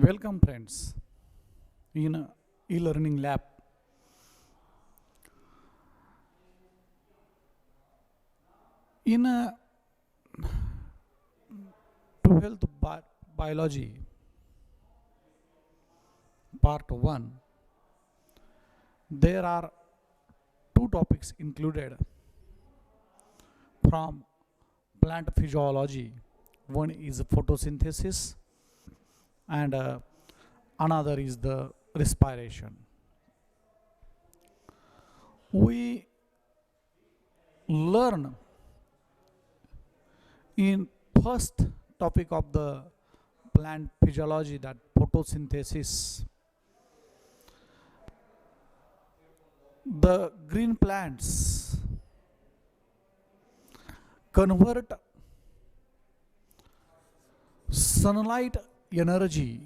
Welcome friends in e-learning lab. In 12th biology part 1 there are two topics included from plant physiology. One is photosynthesis and another is the respiration. We learn in first topic of the plant physiology that photosynthesis. The green plants convert sunlight energy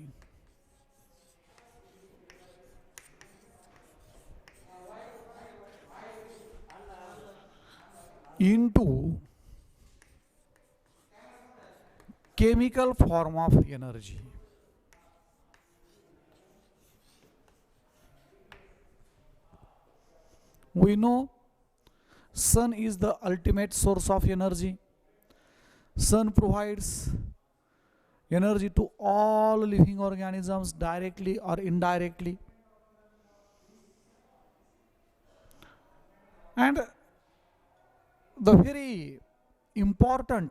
into chemical form of energy. We know sun is the ultimate source of energy. Sun provides energy to all living organisms directly or indirectly. And the very important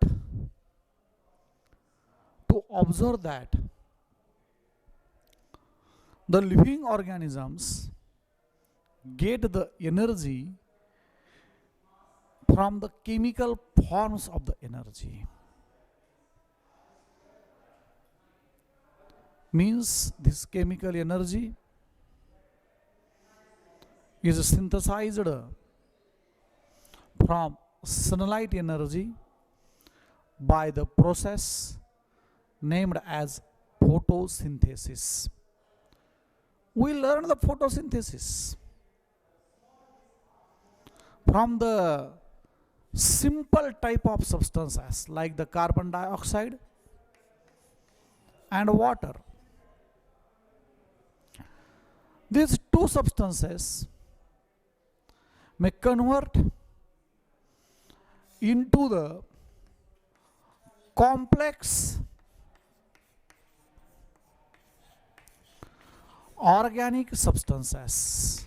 to observe that the living organisms get the energy from the chemical forms of the energy. Means this chemical energy is synthesized from sunlight energy by the process named as photosynthesis. We learn the photosynthesis from the simple type of substances like the carbon dioxide and water. These two substances may convert into the complex organic substances.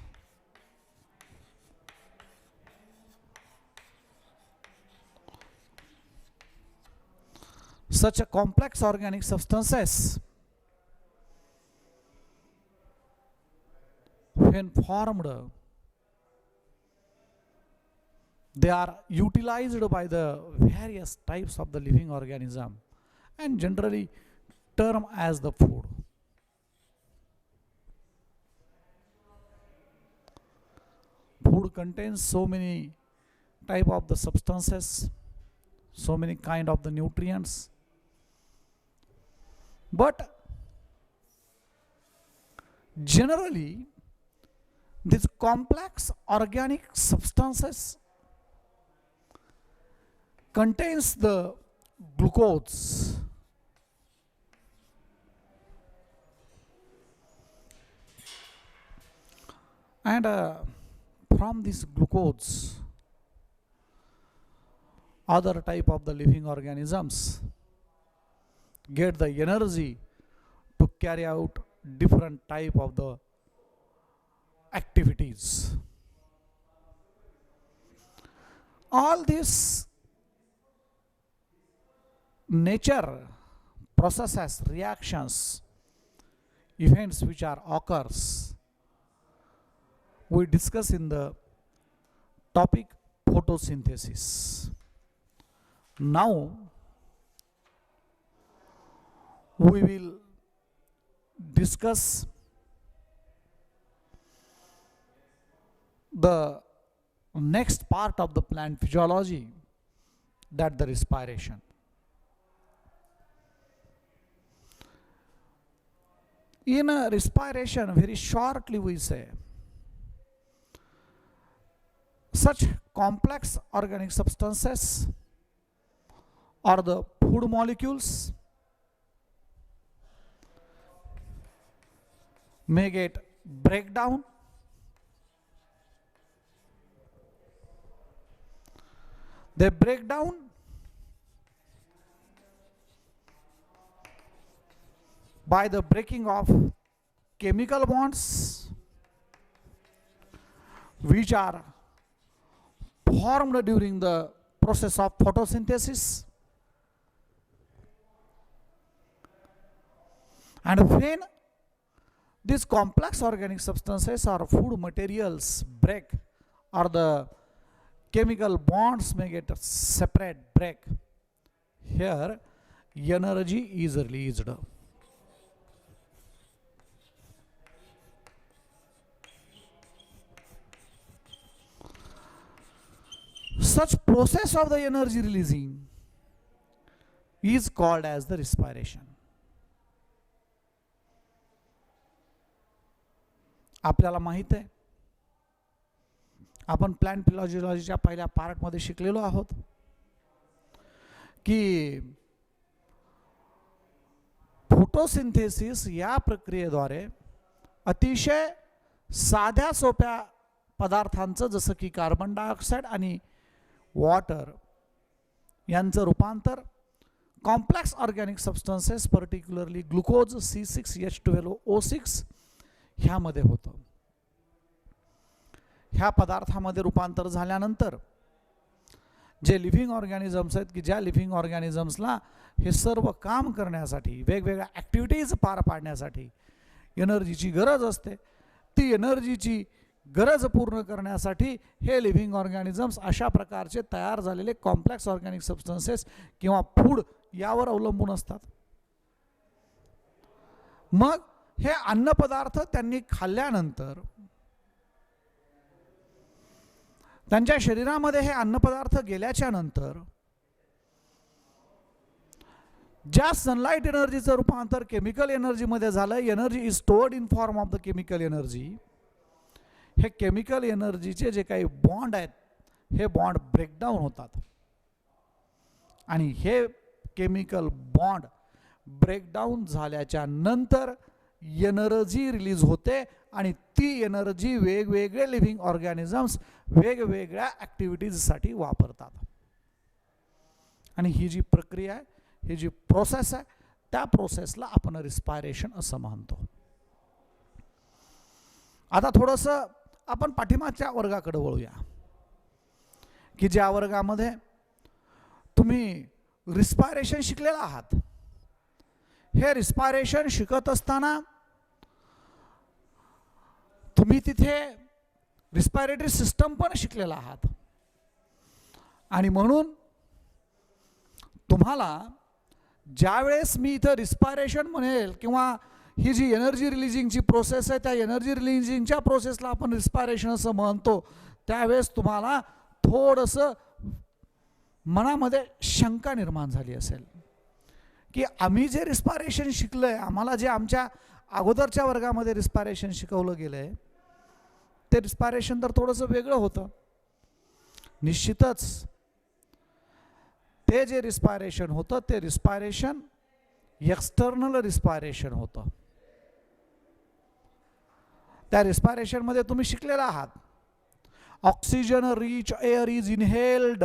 Such a complex organic substances, when formed, they are utilized by the various types of the living organism and generally termed as the food. Food contains so many type of the substances, so many kind of the nutrients. But generally, these complex organic substances contains the glucose. And from this glucose, other type of the living organisms get the energy to carry out different type of the activities. All these nature processes, reactions, events which are occurs, we discuss in the topic photosynthesis. Now we will discuss the next part of the plant physiology, that the respiration. In a respiration, very shortly we say, such complex organic substances or the food molecules may get breakdown. They break down by the breaking of chemical bonds which are formed during the process of photosynthesis. And when these complex organic substances or food materials break, or the chemical bonds may get separate, break, here energy is released. Such process of the energy releasing is called as the respiration. आपल्याला माहित आहे, आपण plant फिलॉजियोलॉजीच्या पहिल्या पार्टमध्ये शिकलेलो आहोत की photosynthesis या प्रक्रियेद्वारे अतिशय साध्या सोप्या पदार्थांचं जसं की कार्बन डायऑक्साईड आणि वॉटर यांचं रूपांतर complex organic substances particularly glucose C6H12O6 ह्यामध्ये होतं. ह्या पदार्थामध्ये रूपांतर झाल्यानंतर जे लिव्हिंग ऑर्गॅनिझम्स आहेत की ज्या लिव्हिंग ऑर्गॅनिझम्सला हे सर्व काम करण्यासाठी वेगवेगळ्या ॲक्टिव्हिटीज पार पाडण्यासाठी एनर्जीची गरज असते, ती एनर्जीची गरज पूर्ण करण्यासाठी हे लिव्हिंग ऑर्गॅनिझम्स अशा प्रकारचे तयार झालेले कॉम्प्लेक्स ऑर्गॅनिक सबस्टन्सेस किंवा फूड यावर अवलंबून असतात. मग हे अन्नपदार्थ त्यांनी खाल्ल्यानंतर त्यांच्या शरीरामध्ये हे अन्नपदार्थ गेल्याच्या नंतर ज्या सनलाइट एनर्जीचं रूपांतर केमिकल एनर्जीमध्ये झालं, energy is stored in form of the chemical energy. हे केमिकल एनर्जीचे जे काही बॉन्ड आहेत हे बॉन्ड ब्रेकडाऊन होतात आणि हे केमिकल बॉन्ड ब्रेकडाऊन झाल्याच्या नंतर एनर्जी रिलीज होते आणि ती एनर्जी वेगवेगळे लिव्हिंग ऑर्गॅनिझम्स वेगवेगळ्या ॲक्टिव्हिटीजसाठी वापरतात. आणि ही जी प्रक्रिया आहे, ही जी प्रोसेस आहे, त्या प्रोसेसला आपण रिस्पायरेशन असं म्हणतो. आता थोडंसं आपण पाठीमागच्या वर्गाकडे वळूया की ज्या वर्गामध्ये तुम्ही रिस्पायरेशन शिकलेला आहात. हे रिस्पायरेशन शिकत असताना तुम्ही तिथे रिस्पायरेटरी सिस्टम पण शिकलेला आहात आणि म्हणून तुम्हाला ज्यावेळेस मी इथं रिस्पायरेशन म्हणेल किंवा ही जी एनर्जी रिलीजिंगची प्रोसेस आहे त्या एनर्जी रिलीजिंगच्या प्रोसेसला आपण रिस्पायरेशन असं म्हणतो, त्यावेळेस तुम्हाला थोडंसं मनामध्ये शंका निर्माण झाली असेल की आम्ही जे रिस्पायरेशन शिकलोय, आम्हाला जे आमच्या अगोदरच्या वर्गामध्ये रिस्पायरेशन शिकवलं गेलंय ते रिस्पायरेशन तर थोडंसं वेगळं होतं. निश्चितच ते जे रिस्पायरेशन होतं ते रिस्पायरेशन एक्सटर्नल रिस्पायरेशन होतं. त्या रिस्पायरेशनमध्ये तुम्ही शिकलेला आहात oxygen rich air is inhaled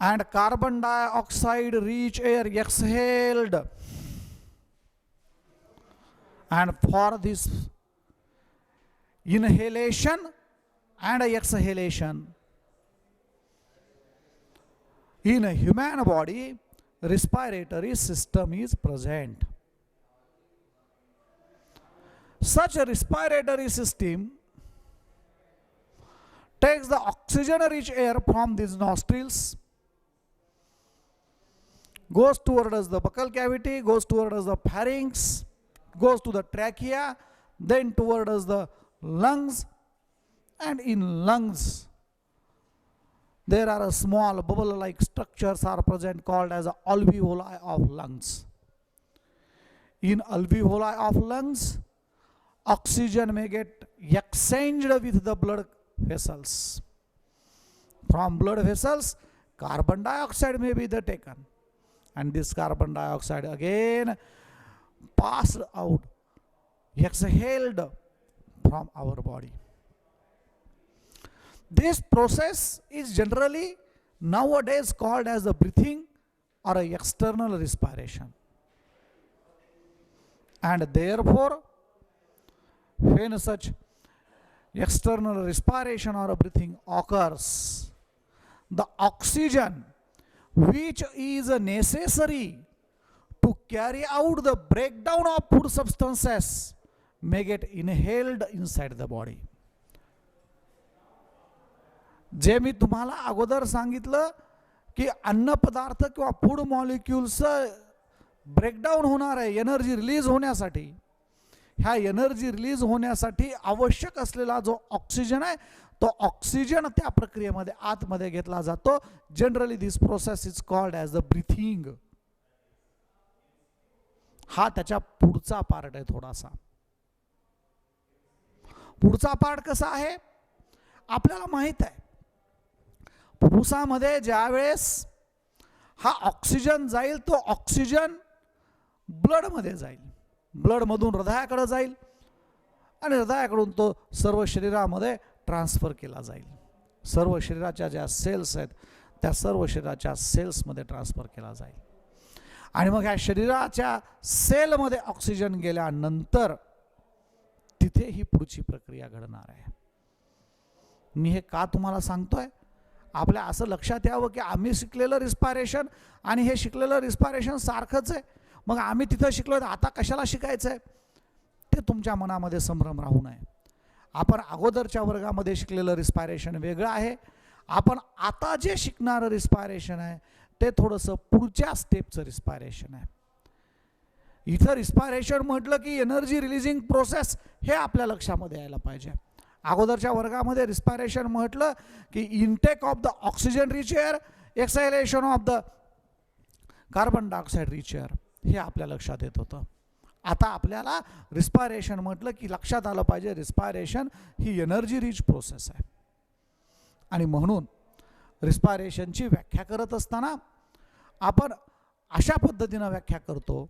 and carbon dioxide rich air exhaled, and for this inhalation and exhalation in a human body respiratory system is present. Such a respiratory system takes the oxygen rich air from these nostrils, goes towards the buccal cavity, goes towards the pharynx, goes to the trachea, then towards the lungs, and in lungs there are a small bubble like structures are present called as alveoli of lungs. In alveoli of lungs oxygen may get exchanged with the blood vessels. From blood vessels carbon dioxide may be taken, and this carbon dioxide again passed out, exhaled from our body. This process is generally nowadays called as the breathing or a external respiration. And therefore, when such external respiration or a breathing occurs, the oxygen which is necessary to carry out the breakdown of food substances may get inhaled inside the body. जे मी तुम्हाला अगोदर सांगितलं की अन्न पदार्थ किंवा food molecules breakdown होणार आहे एनर्जी रिलीज होण्यासाठी, ह्या एनर्जी रिलीज होण्यासाठी आवश्यक असलेला जो ऑक्सिजन आहे तो ऑक्सिजन त्या प्रक्रियेमध्ये आतमध्ये घेतला जातो. Generally this process is called as the breathing. हा त्याच्या पुढचा पार्ट आहे. थोडासा पुढचा पार्ट कसा आहे आपल्याला माहित आहे. फुफ्फुसामध्ये ज्यावेळेस हा ऑक्सिजन जाईल तो ऑक्सिजन ब्लडमध्ये जाईल, ब्लडमधून हृदयाकडे जाईल आणि हृदयाकडून तो सर्व शरीरामध्ये ट्रान्सफर केला जाईल. सर्व शरीराच्या ज्या सेल्स आहेत त्या सर्व शरीराच्या सेल्समध्ये ट्रान्सफर केला जाईल आणि मग ह्या शरीराच्या सेलमध्ये ऑक्सिजन गेल्यानंतर तिथे ही पुढची प्रक्रिया घडणार आहे. मी हे का तुम्हाला सांगतोय, आपल्या असं लक्षात यावं की आम्ही शिकलेलं रिस्पायरेशन आणि हे शिकलेलं रिस्पायरेशन सारखंच आहे, मग आम्ही तिथं शिकलो आता कशाला शिकायचं आहे, ते तुमच्या मनामध्ये संभ्रम राहू नये. आपण अगोदरच्या वर्गामध्ये शिकलेलं रिस्पायरेशन वेगळं आहे. आपण आता जे शिकणारं रिस्पायरेशन आहे ते थोडंसं पुढच्या स्टेपचं रिस्पायरेशन आहे. इथं रिस्पायरेशन म्हटलं की एनर्जी रिलीजिंग प्रोसेस हे आपल्या लक्षामध्ये यायला पाहिजे. अगोदरच्या वर्गामध्ये रिस्पायरेशन म्हटलं की intake of the oxygen rich air, exhalation of the carbon dioxide rich air हे आपल्या लक्षात येत होतं. आता आपल्याला रिस्पायरेशन म्हटलं की लक्षात आलं पाहिजे रिस्पायरेशन ही एनर्जी रिच प्रोसेस आहे. आणि म्हणून रिस्पायरेशनची व्याख्या करत असताना आपण अशा पद्धतीनं व्याख्या करतो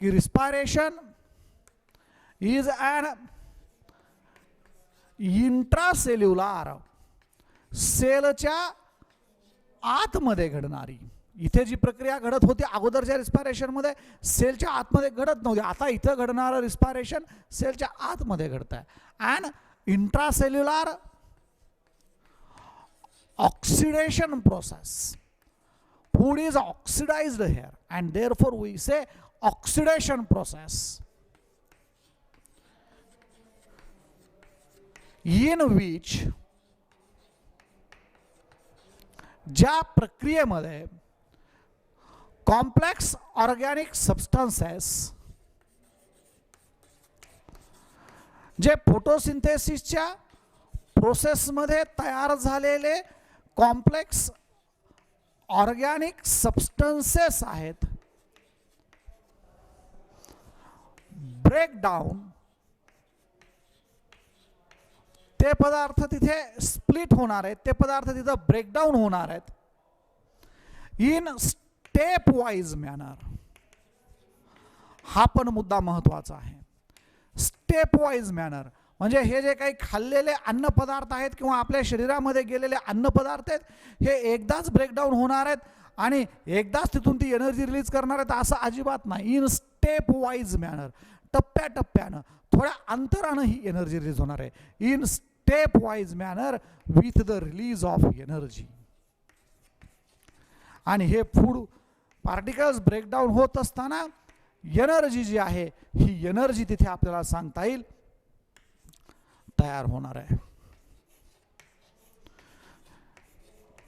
की रिस्पायरेशन इज ॲन इंट्रासेल्युलर, सेलच्या आतमध्ये घडणारी. इथे जी प्रक्रिया घडत होती अगोदरच्या रिस्पायरेशनमध्ये सेलच्या आतमध्ये घडत नव्हती, आता इथं घडणारं रिस्पायरेशन सेलच्या आतमध्ये घडत आहे. And intracellular oxidation process. Food is oxidised here and therefore we say oxidation process, in which ज्या प्रक्रियेमध्ये कॉम्प्लेक्स ऑर्गॅनिक सबस्टन्सेस जे फोटोसिंथेसिसच्या प्रोसेसमध्ये तयार झालेले कॉम्प्लेक्स ऑर्गॅनिक सबस्टन्सेस आहेत, ब्रेकडाऊन ते पदार्थ तिथे स्प्लिट होणार आहेत, ते पदार्थ तिथे ब्रेकडाऊन होणार आहेत इन स्टेप वाइज मॅनर. हा पण मुद्दा महत्त्वाचा आहे. स्टेप वाइज मॅनर म्हणजे हे जे काही खाल्लेले अन्न पदार्थ आहेत किंवा आपल्या शरीरामध्ये गेलेले अन्न पदार्थ आहेत हे एकदाच ब्रेकडाऊन होणार आहेत आणि एकदाच तिथून ती एनर्जी रिलीज करणार आहेत असं अजिबात नाही. इन स्टेप वाइज मॅनर, टप्प्याटप्प्यानं थोड्या अंतरानं ही एनर्जी रिलीज होणार आहे. In step wise manner with the release of energy. आणि हे फूड पार्टिकल्स ब्रेकडाऊन होत असताना एनर्जी जी आहे ही एनर्जी तिथे आपल्याला सांगता येईल तयार होणार आहे.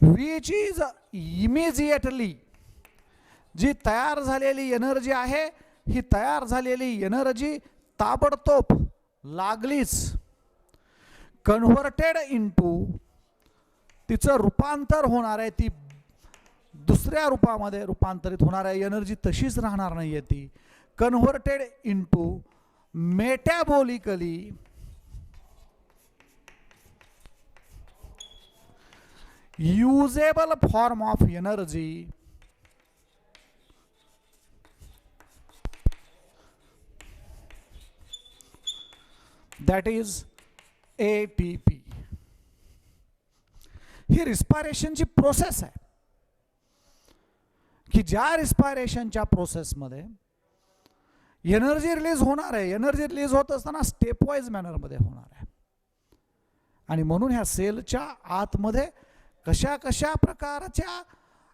विच इज इमिजिएटली, जी तयार झालेली एनर्जी आहे ही तयार झालेली एनर्जी ताबडतोब लागलीच कन्व्हर्टेड इनटू, तिचं रूपांतर होणार आहे, ती दुसऱ्या रूपामध्ये रूपांतरित होणार आहे. एनर्जी तशीच राहणार नाहीये, ती converted into metabolically usable form of energy that is ATP. ही रिस्पायरेशनची प्रोसेस आहे की ज्या रिस्पायरेशनच्या प्रोसेसमध्ये एनर्जी रिलीज होणार आहे. एनर्जी रिलीज होत असताना स्टेपवाइज मॅनरमध्ये होणार आहे. आणि म्हणून ह्या सेलच्या आतमध्ये कशा कशा प्रकारच्या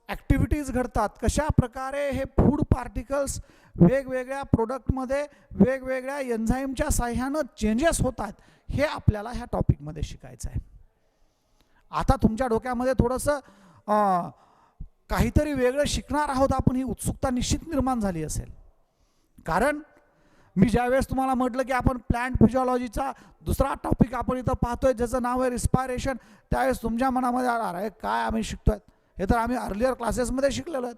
ॲक्टिव्हिटीज घडतात, कशा प्रकारे हे फूड पार्टिकल्स वेगवेगळ्या प्रोडक्टमध्ये वेगवेगळ्या एन्झाईमच्या साह्यानं चेंजेस होतात, हे आपल्याला ह्या टॉपिकमध्ये शिकायचं आहे. आता तुमच्या डोक्यामध्ये थोडंसं काहीतरी वेगळं शिकणार आहोत आपण, ही उत्सुकता निश्चित निर्माण झाली असेल. कारण मी ज्यावेळेस तुम्हाला म्हटलं की आपण प्लांट फिजिओलॉजीचा दुसरा टॉपिक आपण इथं पाहतोय ज्याचं नाव आहे रिस्पायरेशन, त्यावेळेस तुमच्या मनामध्ये आला अरे काय आम्ही शिकतोय, हे तर आम्ही अर्लियर क्लासेसमध्ये शिकलेलो आहेत.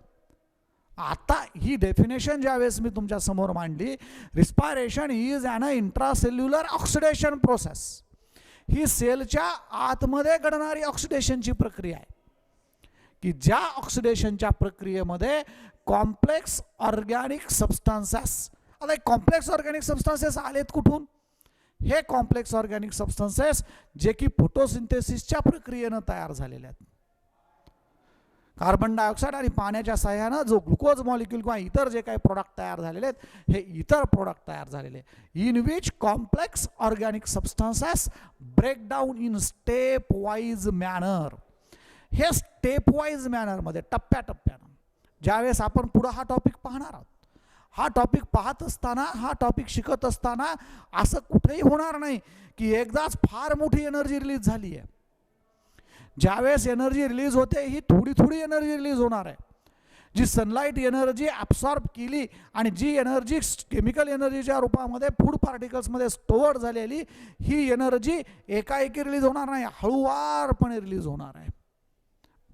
आता ही डेफिनेशन ज्यावेळेस मी तुमच्या समोर मांडली, respiration is an intracellular oxidation process. ही सेलच्या आतमध्ये घडणारी ऑक्सिडेशनची प्रक्रिया आहे की ज्या ऑक्सिडेशनच्या प्रक्रियेमध्ये कॉम्प्लेक्स ऑर्गॅनिक सबस्टन्सेस, आता कॉम्प्लेक्स ऑर्गॅनिक सबस्टन्सेस आलेत कुठून? हे कॉम्प्लेक्स ऑर्गॅनिक सबस्टन्सेस जे की फोटोसिंथेसिसच्या प्रक्रियेनं तयार झालेले आहेत. कार्बन डायऑक्साईड आणि पाण्याच्या साह्यानं जो ग्लुकोज मॉलिक्यूल किंवा इतर जे काही प्रोडक्ट तयार झालेले आहेत, हे इतर प्रोडक्ट तयार झालेले, in which complex organic substances break down in step wise manner. हे स्टेप वाईज मॅनरमध्ये टप्प्याटप्प्यानं ज्यावेळेस आपण पुढं हा टॉपिक पाहणार आहोत, हा टॉपिक पाहत असताना, हा टॉपिक शिकत असताना असं कुठेही होणार नाही की एकदाच फार मोठी एनर्जी रिलीज झाली आहे. ज्यावेळेस एनर्जी रिलीज होते ही थोडी थोडी एनर्जी रिलीज होणार आहे. जी सनलाईट एनर्जी ॲब्सॉर्ब केली आणि जी एनर्जी केमिकल एनर्जीच्या रूपामध्ये फूड पार्टिकल्समध्ये स्टोअर झालेली, ही एनर्जी एकाएकी रिलीज होणार नाही, हळूवारपणे रिलीज होणार आहे.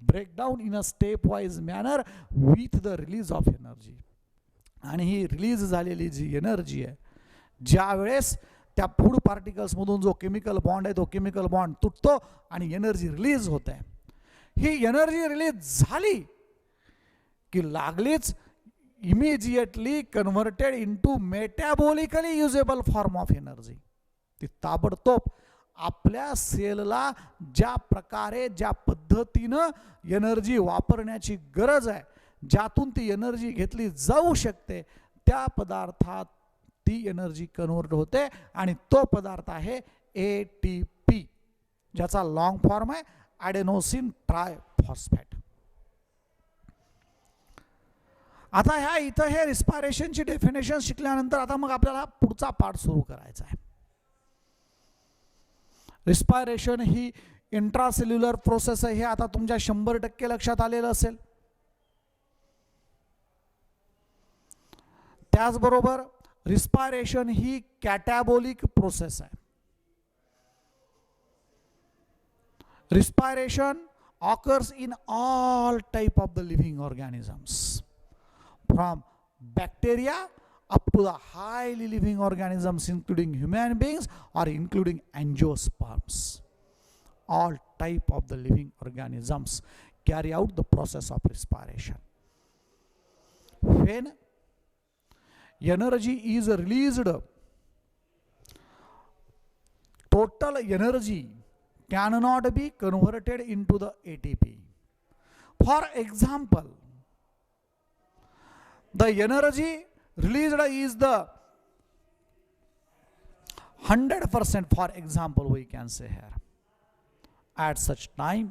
Breakdown in a step wise manner with the release of energy. आणि ही रिलीज झालेली जी एनर्जी आहे, ज्यावेळेस त्या फूड पार्टिकल्समधून जो केमिकल बॉन्ड आहे तो केमिकल बॉन्ड तुटतो आणि एनर्जी रिलीज होते. ही एनर्जी रिलीज झाली की लागलीच immediately converted into metabolically usable form of energy. ती ताबडतोब आपल्या सेलला ज्या प्रकारे, ज्या पद्धतीनं एनर्जी वापरण्याची गरज आहे, ज्यातून ती एनर्जी घेतली जाऊ शकते, त्या पदार्थात ती एनर्जी कन्व्हर्ट होते आणि तो पदार्थ आहे ATP, ज्याचा लॉंग फॉर्म आहे ॲडेनोसिन ट्रायफॉस्फेट. आता ह्या इथं हे रिस्पायरेशनची डेफिनेशन शिकल्यानंतर आता मग आपल्याला पुढचा पार्ट सुरू करायचा आहे. रिस्पायरेशन ही इंट्रासेल्युलर प्रोसेस आहे, हे आता तुमच्या 100% लक्षात आलेलं असेल. त्याचबरोबर रिस्पायरेशन ही कॅटॅबोलिक प्रोसेस आहे. Respiration occurs in all type of the living organisms, from bacteria up to the highly living organisms including human beings or including angiosperms. All type of the living organisms carry out the process of respiration. When energy is released, total energy cannot be converted into the ATP. For example, the energy released is the 100%, for example, we can say here. At such time,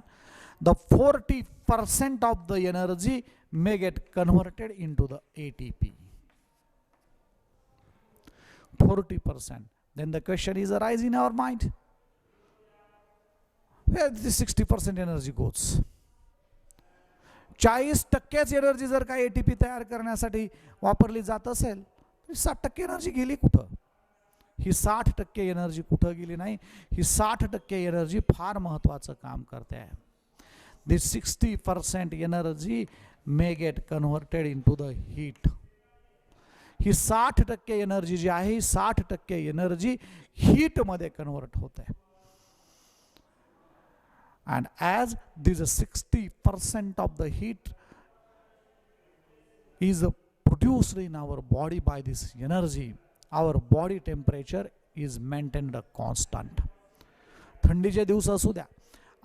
the 40% of the energy may get converted into the ATP. 40%. Then the question is arise in our mind, where the 60% energy goes? 40% energy जर का ATP तयार करण्यासाठी वापरली जात असेल, 60% energy गेली कुठं? ही 60% energy कुठं गेली नाही, ही 60% एनर्जी फार महत्त्वाचं काम करते आहे. This 60% energy may get converted into the heat. ही 60% एनर्जी जी आहे, ही 60% एनर्जी हीटमध्ये कन्व्हर्ट होते. And as this 60% of the heat is produced in our body by this energy, our body temperature is maintained constant. थंडीचे दिवस असू द्या,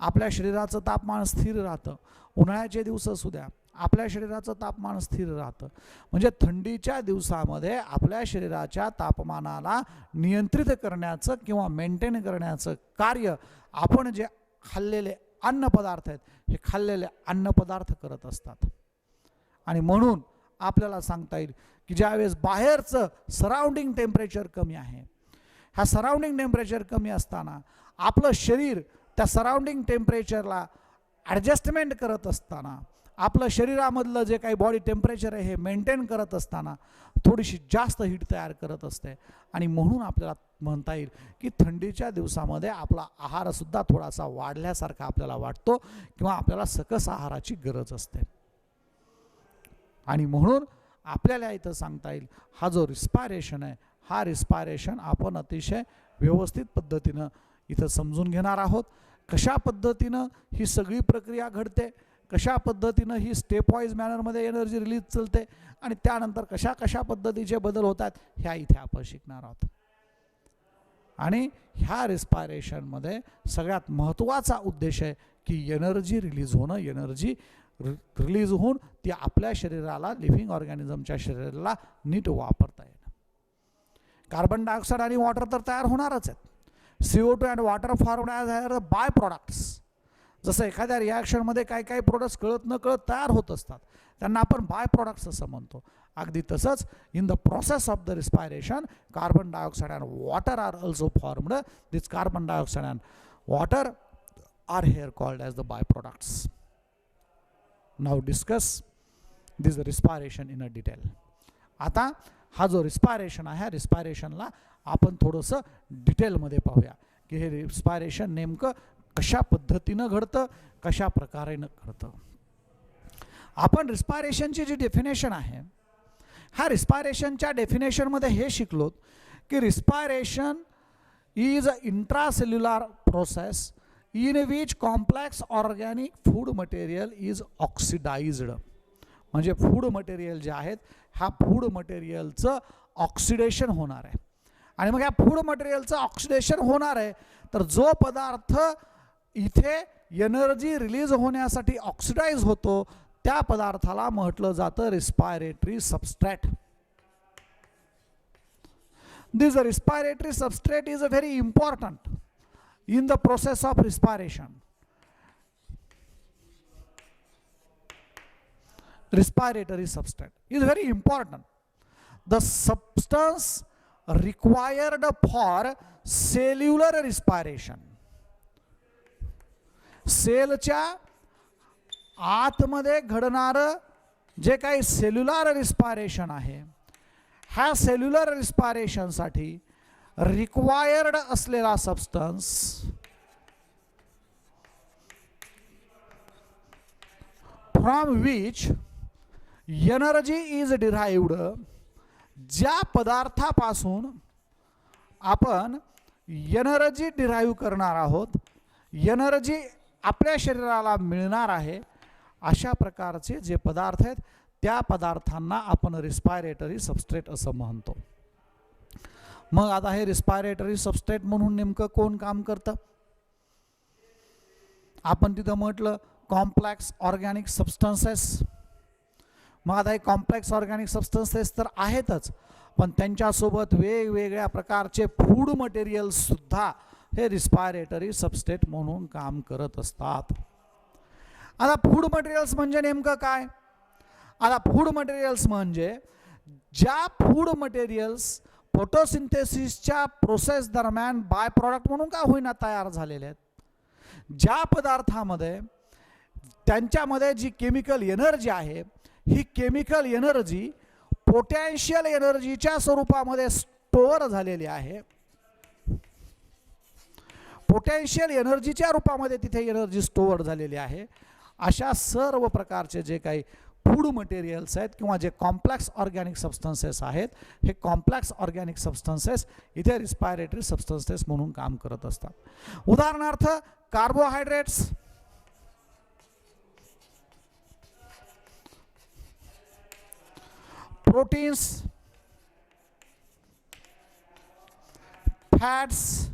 आपल्या शरीराचं तापमान स्थिर राहतं. उन्हाळ्याचे दिवस असू द्या, आपल्या शरीराचं तापमान स्थिर राहतं. म्हणजे थंडीच्या दिवसामध्ये आपल्या शरीराच्या तापमानाला नियंत्रित करण्याचं किंवा मेंटेन करण्याचं कार्य आपण जे खाल्लेले अन्नपदार्थ आहेत, हे खाल्लेले अन्नपदार्थ करत असतात. आणि म्हणून आपल्याला सांगता येईल की ज्यावेळेस बाहेरचं सराउंडिंग टेम्परेचर कमी आहे, ह्या सराउंडिंग टेम्परेचर कमी असताना आपलं शरीर त्या सराउंडिंग टेम्परेचरला ॲडजस्टमेंट करत असताना, आपलं शरीरामधलं जे काही बॉडी टेम्परेचर आहे हे मेंटेन करत असताना थोडीशी जास्त हीट तयार करत असते. आणि म्हणून आपल्याला म्हणता येईल की थंडीच्या दिवसामध्ये आपला आहारसुद्धा थोडासा वाढल्यासारखा आपल्याला वाटतो किंवा आपल्याला सकस आहाराची गरज असते. आणि म्हणून आपल्याला इथं सांगता येईल हा जो रिस्पायरेशन आहे, हा रिस्पायरेशन आपण अतिशय व्यवस्थित पद्धतीनं इथं समजून घेणार आहोत. कशा पद्धतीनं ही सगळी प्रक्रिया घडते, कशा पद्धतीनं ही स्टेप वाईज मॅनरमध्ये एनर्जी रिलीज चालते आणि त्यानंतर कशा कशा पद्धतीचे बदल होतात ह्या इथे आपण शिकणार आहोत. आणि ह्या रिस्पायरेशनमध्ये सगळ्यात महत्त्वाचा उद्देश आहे की एनर्जी रिलीज होणं, एनर्जी रिलीज होऊन ती आपल्या शरीराला, लिव्हिंग ऑर्गॅनिझमच्या शरीराला नीट वापरता येणं. कार्बन डायऑक्साईड आणि वॉटर तर तयार होणारच आहेत. CO2 and water formed as by products. जसं एखाद्या रिॲक्शनमध्ये काही काही प्रोडक्ट्स कळत न कळत तयार होत असतात, त्यांना आपण बाय प्रॉडक्ट्स असं म्हणतो. अगदी तसंच in the process of the respiration carbon dioxide and water are also formed. This carbon dioxide and water are here called as the by products. Now discuss this respiration in a detail. आता हा जो respiration आहे, ह्या रिस्पायरेशनला आपण थोडंसं डिटेलमध्ये पाहूया की हे रिस्पायरेशन नेमकं कशा पद्धतीनं घडतं, कशा प्रकारे घडतं. आपण रिस्पायरेशनची जी डेफिनेशन आहे, ह्या रिस्पायरेशनच्या डेफिनेशनमध्ये हे शिकलोत की respiration is a intracellular process in which complex organic food material is oxidized. म्हणजे फूड मटेरियल जे आहेत, ह्या फूड मटेरियलचं ऑक्सिडेशन होणार आहे. आणि मग ह्या फूड मटेरियलचं ऑक्सिडेशन होणार आहे तर जो पदार्थ इथे एनर्जी रिलीज होण्यासाठी ऑक्सिडाइज होतो त्या पदार्थाला म्हटलं जातं respiratory substrate. This respiratory substrate is a very important in the process of respiration. Respiratory substrate is very important. The substance required for cellular respiration. सेलच्या आतमध्ये घडणारं जे काही सेल्युलर रिस्पायरेशन आहे, ह्या सेल्युलर रिस्पायरेशनसाठी रिक्वायर्ड असलेला substance from which energy is derived. ज्या पदार्थापासून आपण एनर्जी डिराइव्ह करणार आहोत, एनर्जी आपल्या शरीराला मिळणार आहे, अशा प्रकारचे जे पदार्थ आहेत त्या पदार्थांना आपण रिस्पायरेटरी सबस्ट्रेट असं म्हणतो. मग आता हे रिस्पायरेटरी सबस्ट्रेट म्हणून नेमकं कोण काम करतं? आपण तिथं म्हटलं कॉम्प्लेक्स ऑर्गॅनिक सबस्टन्सेस. मग आता हे कॉम्प्लेक्स ऑर्गॅनिक सबस्टन्सेस तर आहेतच, पण त्यांच्यासोबत वेगवेगळ्या प्रकारचे फूड मटेरियल्स सुद्धा हे रिस्पायरेटरी सबस्ट्रेट म्हणून काम करत असतात. आता फूड मटेरियल्स म्हणजे नेमकं काय? आता फूड मटेरियल्स म्हणजे ज्या फूड मटेरियल्स फोटोसिंथेसिसच्या प्रोसेस दरम्यान बाय प्रॉडक्ट म्हणून का होईना तयार झालेले आहेत, ज्या पदार्थामध्ये त्यांच्यामध्ये जी केमिकल एनर्जी आहे, ही केमिकल एनर्जी पोटॅन्शियल एनर्जीच्या स्वरूपामध्ये स्टोअर झालेली आहे. पोटॅन्शियल एनर्जीच्या रूपामध्ये तिथे एनर्जी स्टोअर झालेली आहे. अशा सर्व प्रकारचे जे काही फूड मटेरियल्स आहेत किंवा जे कॉम्प्लेक्स ऑर्गॅनिक सबस्टन्सेस आहेत, हे कॉम्प्लेक्स ऑर्गॅनिक सबस्टन्सेस इथे रिस्पायरेटरी सबस्टन्सेस म्हणून काम करत असतात. उदाहरणार्थ carbohydrates, proteins, fats,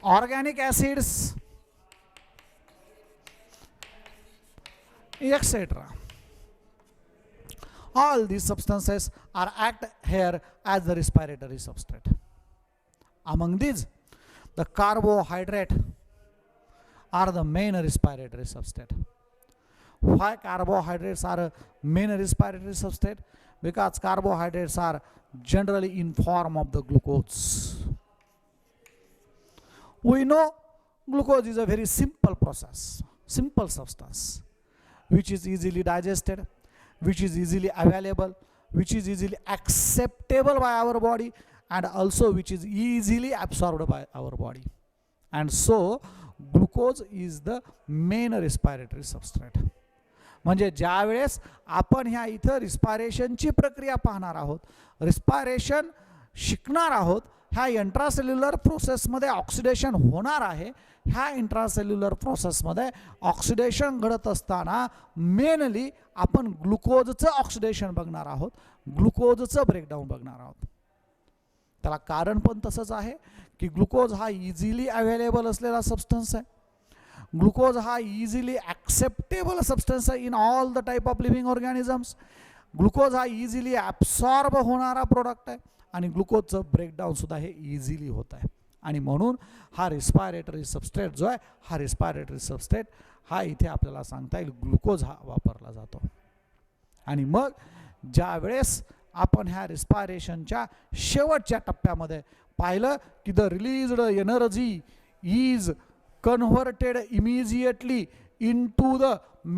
organic acids, etc. All these substances are act here as the respiratory substrate. Among these, the carbohydrate are the main respiratory substrate. Why carbohydrates are a main respiratory substrate? Because carbohydrates are generally in form of the glucose. We know glucose is a very simple process, simple substance, which is easily digested, which is easily available, which is easily acceptable by our body, and also which is easily absorbed by our body. And so glucose is the main respiratory substrate. म्हणजे ज्या वेळेस आपण ह्या इथं रिस्पायरेशनची प्रक्रिया पाहणार आहोत, respiration शिकणार आहोत, ह्या इंट्रासेल्युलर प्रोसेसमध्ये ऑक्सिडेशन होणार आहे. ह्या इंट्रासेल्युलर प्रोसेसमध्ये ऑक्सिडेशन घडत असताना मेनली आपण ग्लुकोजचं ऑक्सिडेशन बघणार आहोत, ग्लुकोजचं ब्रेकडाऊन बघणार आहोत. त्याला कारण पण तसंच आहे की ग्लुकोज हा इझिली अवेलेबल असलेला सबस्टन्स आहे. ग्लुकोज हा इझिली ॲक्सेप्टेबल सबस्टन्स आहे in all the type of living organisms. Glucose हा इझिली ॲब्सॉर्ब होणारा प्रोडक्ट आहे आणि ग्लुकोजचं ब्रेकडाऊन सुद्धा हे इझिली होत आहे. आणि म्हणून हा रिस्पायरेटरी सबस्ट्रेट जो आहे, हा रिस्पायरेटरी सबस्ट्रेट हा इथे आपल्याला सांगता येईल ग्लुकोज हा वापरला जातो. आणि मग ज्या वेळेस आपण ह्या रिस्पायरेशनच्या शेवटच्या टप्प्यामध्ये पाहिलं की the released energy is converted immediately into the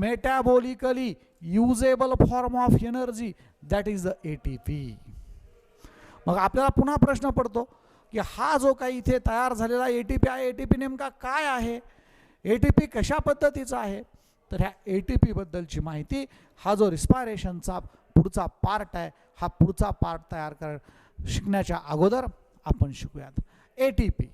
metabolically usable form of energy, that is the ATP. मग आपल्याला पुन्हा प्रश्न पडतो की हा जो काही इथे तयार झालेला ATP आहे, ATP नेमका काय आहे, ATP कशा पद्धतीचा आहे. तर ह्या ATP बद्दलची माहिती हा जो रिस्पायरेशनचा पुढचा पार्ट आहे, हा पुढचा पार्ट तयार शिकण्याच्या अगोदर आपण शिकूयात. ATP